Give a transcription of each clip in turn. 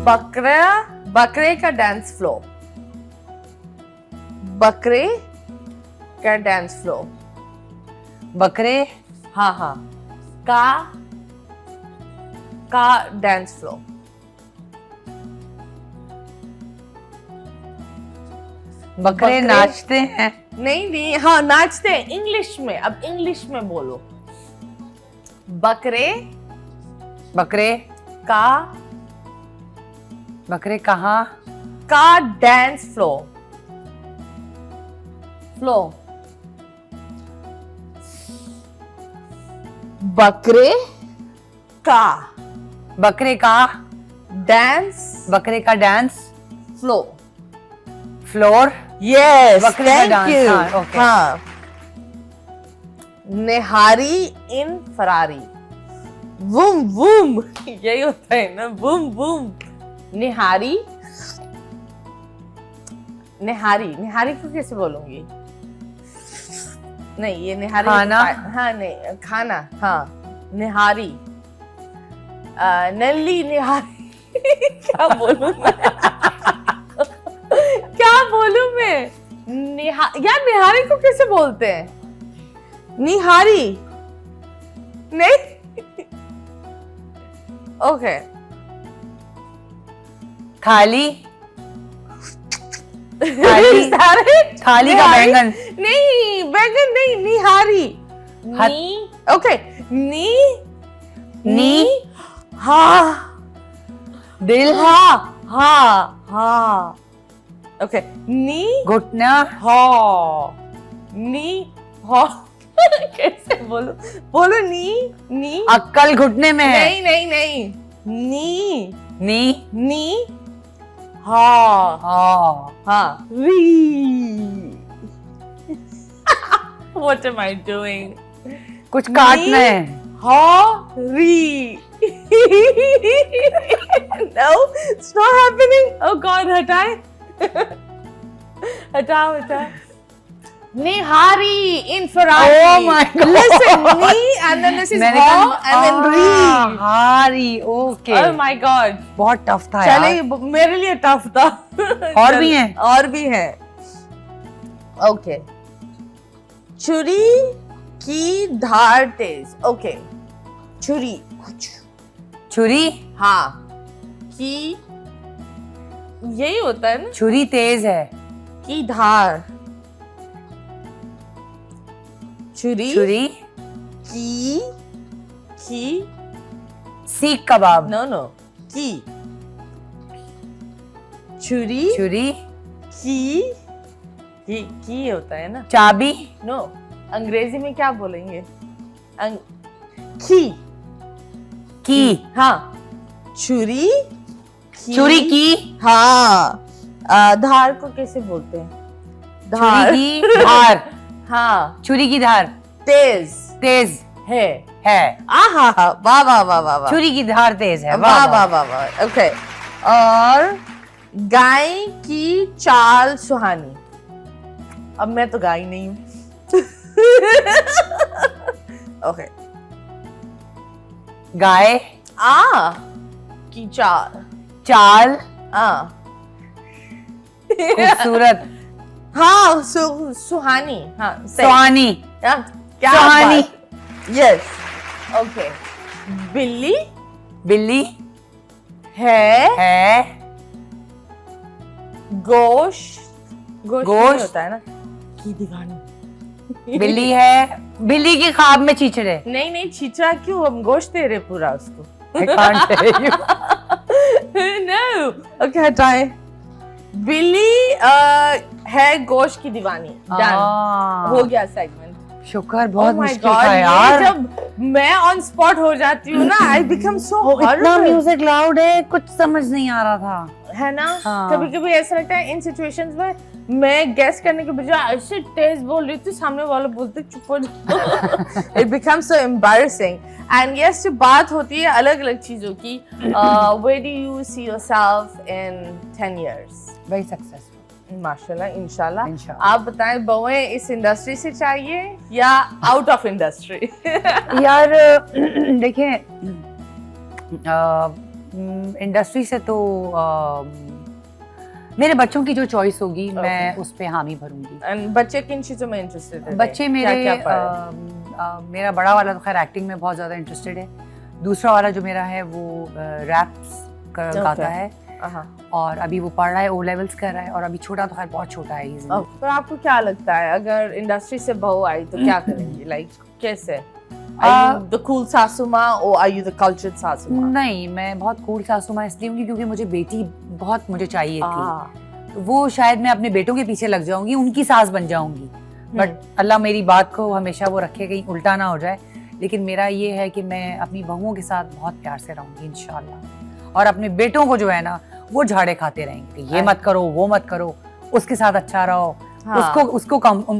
बकरे का dance flow. बकरे का डांस फ्लो। बकरे हाँ का डांस फ्लो। बकरे नाचते हैं। नहीं हाँ नाचते हैं इंग्लिश में। अब इंग्लिश में बोलो। बकरे कहाँ का डांस फ्लो। बकरे का डांस फ्लोर। यस बकरे का थैंक डांस, यू। हाँ, okay. हाँ निहारी इन फरारी। वूम वूम यही होता है ना। वूम वूम निहारी को कैसे बोलूंगी? नहीं ये निहारी खाना? हाँ नहीं खाना। हाँ निहारी नल्ली निहारी क्या बोलूं मैं? क्या बोलूं मैं? यार निहारी को कैसे बोलते हैं? निहारी नहीं। ओके थाली थाली का बैंगन। नहीं बैंगन नहीं। निहारी ओके नी हाँ दिल हाँ ओके नी घुटना कैसे बोलो नी अक्कल घुटने में है। नहीं नी हाँ री। What am I doing? कुछ काटना है। री No, it's not happening. Oh God, हटाए हटाओ निहारी in Ferrari. Oh my God. Listen, ni and then this is ha and then री। हारी ओके। Oh my God. बहुत टफ था यार। चले मेरे लिए टफ था। और भी हैं। ओके छुरी की धार तेज। ओके छुरी हाँ की यही होता है ना। छुरी तेज है। की धार छुरी की सीख कबाब। नो छुरी की होता है ना। चाबी। नो अंग्रेजी में क्या बोलेंगे? की हाँ छुरी की हाँ धार को कैसे बोलते हैं? छुरी की धार। हाँ छुरी की धार तेज है। वाह छुरी की धार तेज है। वाह ओके। और गाय की चाल सुहानी। अब मैं तो गाय नहीं हूँ। ओके गाय की चाल खूबसूरत। हाँ सुहानी। हाँ सुहानी। क्या यस ओके। बिल्ली है गोश्त होता है ना की दीवानी। बिल्ली है। बिल्ली की ख्वाब में चीचड़े। नहीं चीचड़ा क्यों? हम गोश्त दे रहे पूरा उसको। I can't tell you. No okay हटाए। बिल्ली है गोश्त की दीवानी। डन हो गया सेगमेंट। शुक्र बहुत मुश्किल God, था यार। जब मैं ऑन स्पॉट हो जाती हूँ ना आई बिकम सो इतना म्यूजिक लाउड है कुछ समझ नहीं आ रहा था है ना। हाँ। कभी कभी ऐसा लगता है इन सिचुएशंस में मैं गेस करने के बजाय ऐसे तेज बोल रही थी सामने वाले बोलते चुप हो जाओ। It becomes so embarrassing. And yes जब बात होती है अलग अलग चीजों की where do you see yourself in 10 years? Very successful माशाल्लाह इंशाल्लाह। आप बताएं बहुएं इस इंडस्ट्री से चाहिए या आउट ऑफ इंडस्ट्री? यार देखिए इंडस्ट्री से तो मेरे बच्चों की जो चॉइस होगी मैं उस पे हामी भरूंगी। एंड बच्चे किन चीजों में इंटरेस्टेड है? बच्चे मेरे क्या पढ़े? मेरा बड़ा वाला तो खैर एक्टिंग में बहुत ज्यादा इंटरेस्टेड है। दूसरा वाला जो मेरा है वो रैप्स गाता है और अभी वो पढ़ रहा है, ओ लेवल्स कर रहा है। और अभी छोटा तो खैर बहुत छोटा है। पर आपको क्या लगता है अगर इंडस्ट्री से बहू आई तो क्या करेंगी? लाइक कैसे? Are you the cool सासू माँ or are you the cultured सासू माँ? नहीं, मैं बहुत कूल सासू माँ इसलिए हूँ क्योंकि मुझे बेटी बहुत मुझे चाहिए थी। तो वो शायद मैं अपने बेटों के पीछे लग जाऊंगी, उनकी सास बन जाऊंगी। बट अल्लाह मेरी बात को हमेशा वो रखे, कहीं उल्टा ना हो जाए। लेकिन मेरा ये है कि मैं अपनी बहुओं के साथ बहुत प्यार से रहूंगी इंशाल्लाह। और अपने बेटों को जो है ना वो झाड़े खाते रहेंगे, ये मत करो वो मत करो, उसके साथ अच्छा रहो,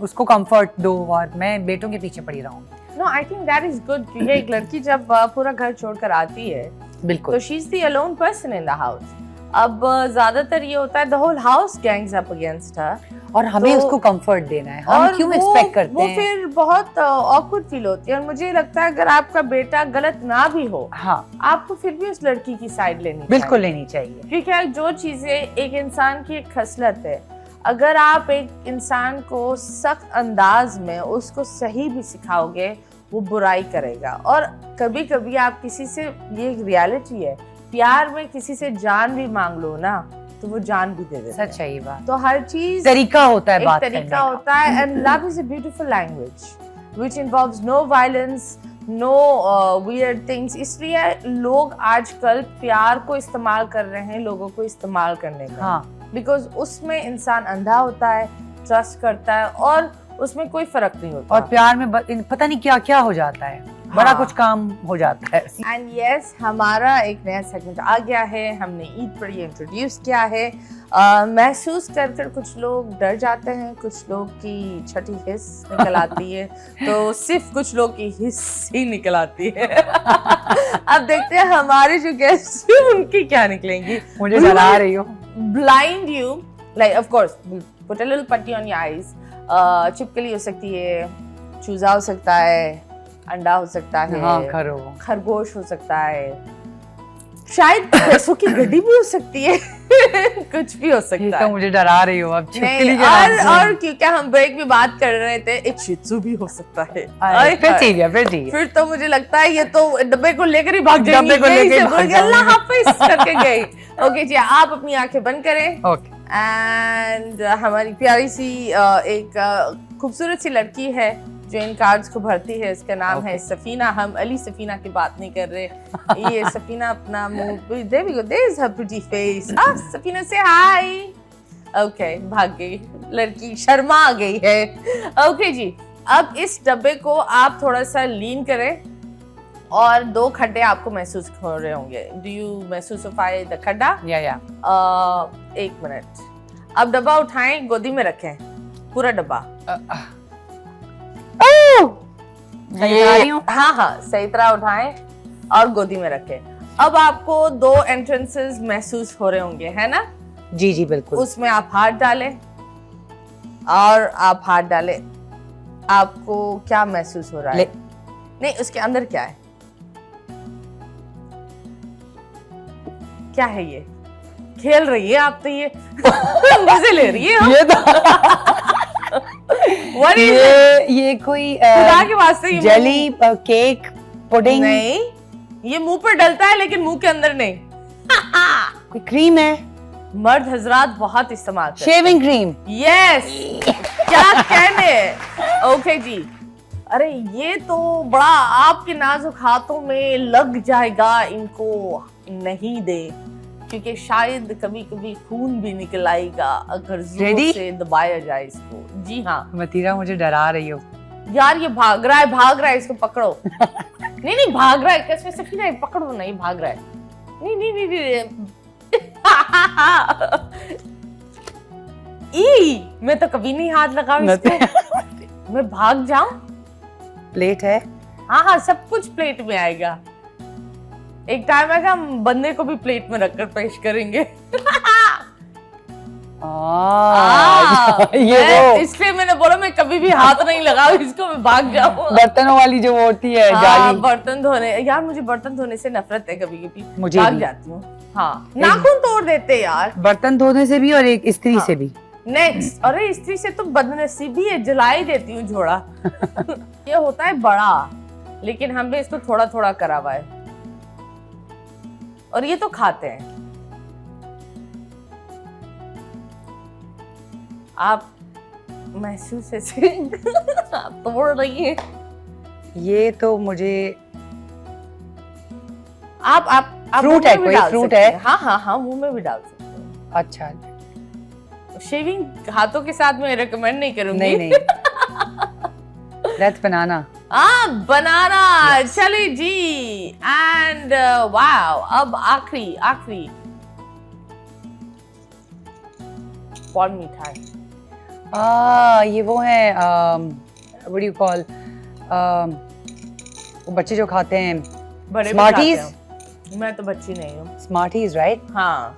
उसको कंफर्ट दो, और मैं बेटों के पीछे पड़ी रहूंगी। No, I think that is good. क्योंकि एक लड़की जब पूरा घर छोड़कर आती है, बिल्कुल, तो she is the alone person in the house. अब ज्यादातर ये होता है the whole house gangs up against her. और हमें उसको कंफर्ट देना है, हम क्यों एक्सपेक्ट करते हैं? वो फिर बहुत awkward फील होती है। और मुझे लगता है अगर आपका बेटा गलत ना भी हो, हाँ, आपको फिर भी उस लड़की की साइड लेनी बिल्कुल लेनी चाहिए। क्योंकि जो चीजें एक इंसान की एक खसलत है, अगर आप एक इंसान को सख्त अंदाज में उसको सही भी सिखाओगे वो बुराई करेगा। और कभी कभी आप किसी से, ये एक रियलिटी है, प्यार में किसी से जान भी मांग लो ना तो वो जान भी दे देते हैं। सच है ये बात। तो हर चीज तरीका होता है, बात करने का। तरीका होता है। And love is a beautiful language which involves no violence, no weird things. इसलिए लोग आजकल प्यार को इस्तेमाल कर रहे हैं लोगों को इस्तेमाल करने में। हाँ, बिकॉज उसमें इंसान अंधा होता है, ट्रस्ट करता है और उसमें कोई फर्क नहीं होता। और प्यार में पता नहीं क्या क्या हो जाता है, बड़ा कुछ काम हो जाता है। एंड यस, हमारा एक नया सेगमेंट आ गया है, हमने ईद पर ये इंट्रोड्यूस किया है। महसूस कर कर कुछ लोग डर जाते हैं, कुछ लोग की छठी हिस्स निकल आती है तो सिर्फ कुछ लोग की हिस्स ही निकल आती है। अब देखते हैं हमारे जो गेस्ट उनकी क्या निकलेंगी। मुझे डरा रही हो। Blind you, like of course, put a little putty on your eyes. छिपकली हो सकती है, चूजा हो सकता है, अंडा हो सकता है, हाँ, खरगोश हो सकता है, शायद पैसों की गड्डी भी हो सकती है। कुछ भी हो सकता है। तो मुझे डरा रही हो अब छिपकली के और क्योंकि हम ब्रेक में बात कर रहे थे, एक शित्सु भी हो सकता है। फिर ठीक है। फिर तो मुझे लगता है ये तो डब्बे को लेकर ही भाग जाएंगे, अल्लाह हाफिज करके गई। ओके जी, आप अपनी आंखें बंद करें। ओके। एंड हमारी प्यारी सी एक खूबसूरत सी लड़की है जो इन कार्ड्स को भरती है, इसका नाम है सफीना। हम अली सफीना की बात नहीं कर रहे। ये सफीना अपना मुंह, there we go, there's her pretty face. Safina से हाय। ओके, भाग गई लड़की, शर्मा आ गई है। ओके जी, अब इस डब्बे को आप थोड़ा सा लीन करें और 2 खड्डे आपको महसूस हो रहे होंगे। डू यू महसूसify द खड्डा? या 1 मिनट। अब डब्बा उठाएं, गोदी में रखें पूरा डब्बा। हाँ, सही तरह उठाएं और गोदी में रखें। अब आपको 2 एंट्रेंसेस महसूस हो रहे होंगे, है ना? जी जी बिल्कुल। उसमें आप हाथ डालें और आप हाथ डालें। आपको क्या महसूस हो रहा है? नहीं, उसके अंदर क्या है? क्या है ये? खेल रही है आप तो, ये मजे ले रही है। ये ये कोई खुदा के वास्ते जेली, केक, पुडिंग? नहीं, ये मुंह पर डलता है लेकिन मुंह के अंदर नहीं। कोई क्रीम है? मर्द हजरात बहुत इस्तेमाल करते हैं। Shaving cream? यस। क्या कहने। ओके जी, अरे ये तो बड़ा आपके नाजुक हाथों में लग जाएगा, इनको नहीं दे क्योंकि शायद कभी कभी खून भी निकल आएगा अगर जोर से दबाया जाए इसको। जी हाँ। मतीरा, मुझे डरा रही हो यार। ये भाग रहा है, इसको पकड़ो। नहीं, भाग रहा है, कैसे सफीना, पकड़ो नहीं, भाग रहा है। नहीं। मैं तो कभी नहीं हाथ लगाऊं इसको। मैं भाग जाऊं? प्लेट है? हाँ, सब कुछ प्लेट में आएगा। एक टाइम आएगा हम बंदे को भी प्लेट में रखकर पेश करेंगे। ये वो इसलिए मैंने बोला मैं कभी भी हाथ नहीं लगाऊं इसको, मैं भाग जाऊं। बर्तनों वाली जो वो होती है हाँ, जाली। बर्तन धोने, यार मुझे बर्तन धोने से नफरत है, कभी कभी मुझे भाग भी। जाती हूँ। हाँ, नाखून तोड़ देते यार। बर्तन धोने से भी और एक स्त्री हाँ। से भी। नेक्स्ट, अरे स्त्री से तो बदनसीबी है, जला ही देती हूँ झोड़ा। ये होता है बड़ा, लेकिन हमने इसको थोड़ा थोड़ा करा हुआ है, और ये तो खाते हैं। आप महसूस ऐसे तोड़ रही हैं। ये तो मुझे आप फ्रूट है, कोई फ्रूट है? हाँ हाँ हाँ, मुंह में भी डाल सकते हैं। अच्छा, शेविंग हाथों के साथ मैं रेकमेंड नहीं करूंगी। नहीं नहीं, दैट्स बनाना। बनाना। चले जी, एंड वाओ, अब आखिरी कौन मीठा है? ये वो है व्हाट डू यू कॉल, वो बच्चे जो खाते हैं, बड़े Smarties? खाते हैं। मैं तो बच्ची नहीं हूँ। Smarties, right? हाँ,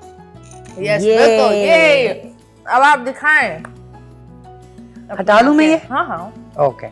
यस, ये। बिल्कुल ये। अब आप दिखाएं। हटा लूं मैं ये? हाँ हाँ। ओके।